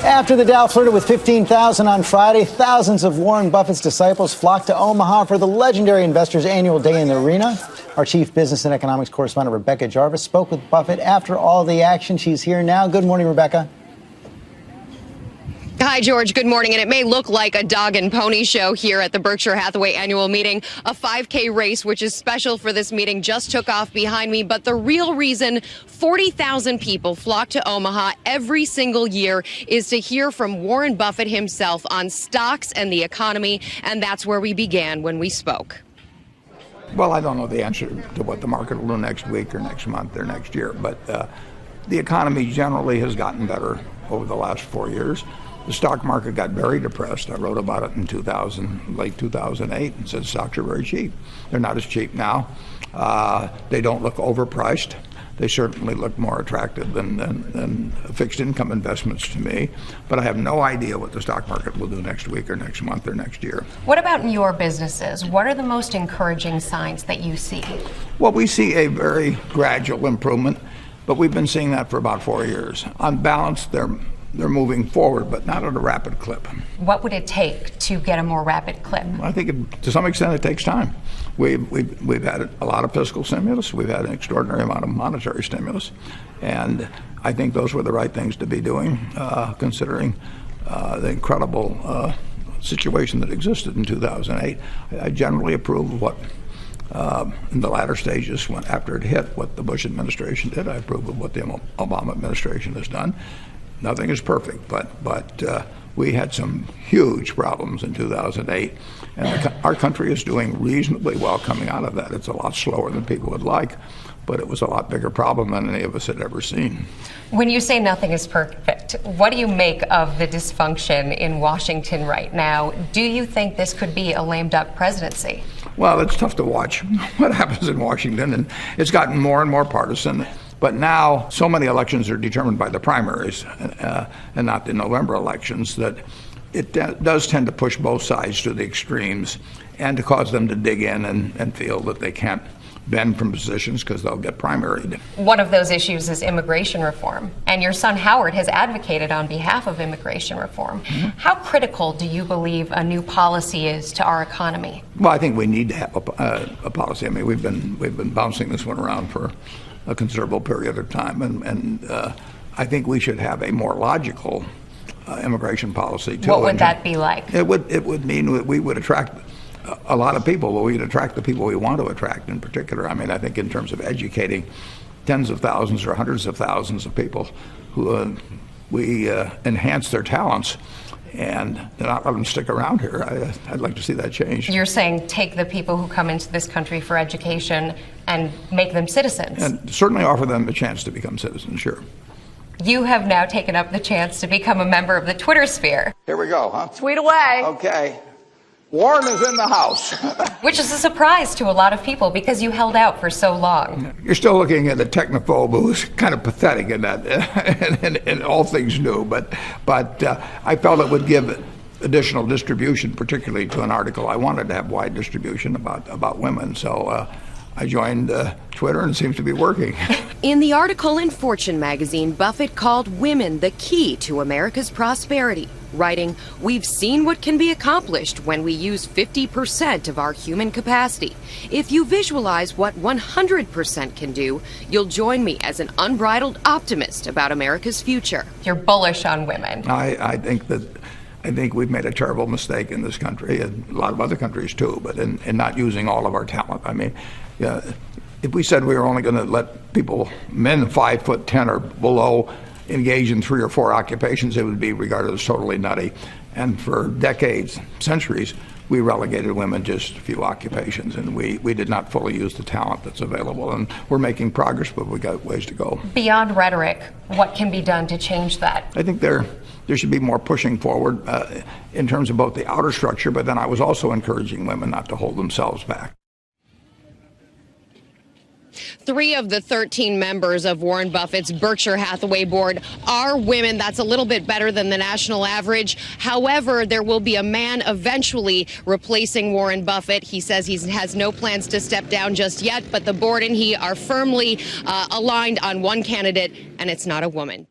After the Dow flirted with 15,000 on Friday, thousands of Warren Buffett's disciples flocked to Omaha for the legendary investor's annual day in the arena. Our chief business and economics correspondent, Rebecca Jarvis, spoke with Buffett after all the action. She's here now. Good morning, Rebecca. Hi, George. Good morning. And it may look like a dog and pony show here at the Berkshire Hathaway annual meeting. A 5K race, which is special for this meeting, just took off behind me. But the real reason 40,000 people flock to Omaha every single year is to hear from Warren Buffett himself on stocks and the economy. And that's where we began when we spoke. Well, I don't know the answer to what the market will do next week or next month or next year. But the economy generally has gotten better over the last 4 years. The stock market got very depressed. I wrote about it in late 2008, and said stocks are very cheap. They're not as cheap now. They don't look overpriced. They certainly look more attractive than fixed income investments to me. But I have no idea what the stock market will do next week or next month or next year. What about in your businesses? What are the most encouraging signs that you see? Well, we see a very gradual improvement, but we've been seeing that for about 4 years. On balance, they're moving forward, but not at a rapid clip. What would it take to get a more rapid clip? I think to some extent it takes time. We've had a lot of fiscal stimulus. We've had an extraordinary amount of monetary stimulus. And I think those were the right things to be doing, considering the incredible situation that existed in 2008. I generally approve of what, in the latter stages, after it hit, what the Bush administration did. I approve of what the Obama administration has done. Nothing is perfect, but we had some huge problems in 2008, and our country is doing reasonably well coming out of that. It's a lot slower than people would like, but it was a lot bigger problem than any of us had ever seen. When you say nothing is perfect, what do you make of the dysfunction in Washington right now? Do you think this could be a lame duck presidency? Well, it's tough to watch what happens in Washington, and it's gotten more and more partisan. But now so many elections are determined by the primaries and not the November elections that it does tend to push both sides to the extremes and to cause them to dig in and feel that they can't bend from positions because they'll get primaried. One of those issues is immigration reform, and your son Howard has advocated on behalf of immigration reform. Mm-hmm. How critical do you believe a new policy is to our economy? Well, I think we need to have a policy. I mean, we've been bouncing this one around for a considerable period of time, and I think we should have a more logical immigration policy too. What would that be like? It would mean that we would attract a lot of people, but we'd attract the people we want to attract in particular. I mean, I think in terms of educating tens of thousands or hundreds of thousands of people who we enhance their talents and not let them stick around here. I'd like to see that change. You're saying take the people who come into this country for education and make them citizens. And certainly offer them a chance to become citizens, sure. You have now taken up the chance to become a member of the Twitter sphere. Here we go, huh? Tweet away. Okay. Warren is in the house. Which is a surprise to a lot of people because you held out for so long. You're still looking at a technophobe who's kind of pathetic in that, and all things new. But I felt it would give additional distribution, particularly to an article. I wanted to have wide distribution about women. So I joined Twitter, and it seems to be working. In the article in Fortune magazine, Buffett called women the key to America's prosperity, writing, "We've seen what can be accomplished when we use 50% of our human capacity. If you visualize what 100% can do, you'll join me as an unbridled optimist about America's future." You're bullish on women. I think we've made a terrible mistake in this country, and a lot of other countries too, but in not using all of our talent. I mean, if we said we were only going to let people, men 5'10" or below, engage in 3 or 4 occupations, it would be regarded as totally nutty. And for decades, centuries, we relegated women just a few occupations, and we did not fully use the talent that's available. And we're making progress, but we got ways to go. Beyond rhetoric, what can be done to change that? I think there should be more pushing forward in terms of both the outer structure, but then I was also encouraging women not to hold themselves back. 3 of the 13 members of Warren Buffett's Berkshire Hathaway board are women. That's a little bit better than the national average. However, there will be a man eventually replacing Warren Buffett. He says he has no plans to step down just yet, but the board and he are firmly aligned on one candidate, and it's not a woman.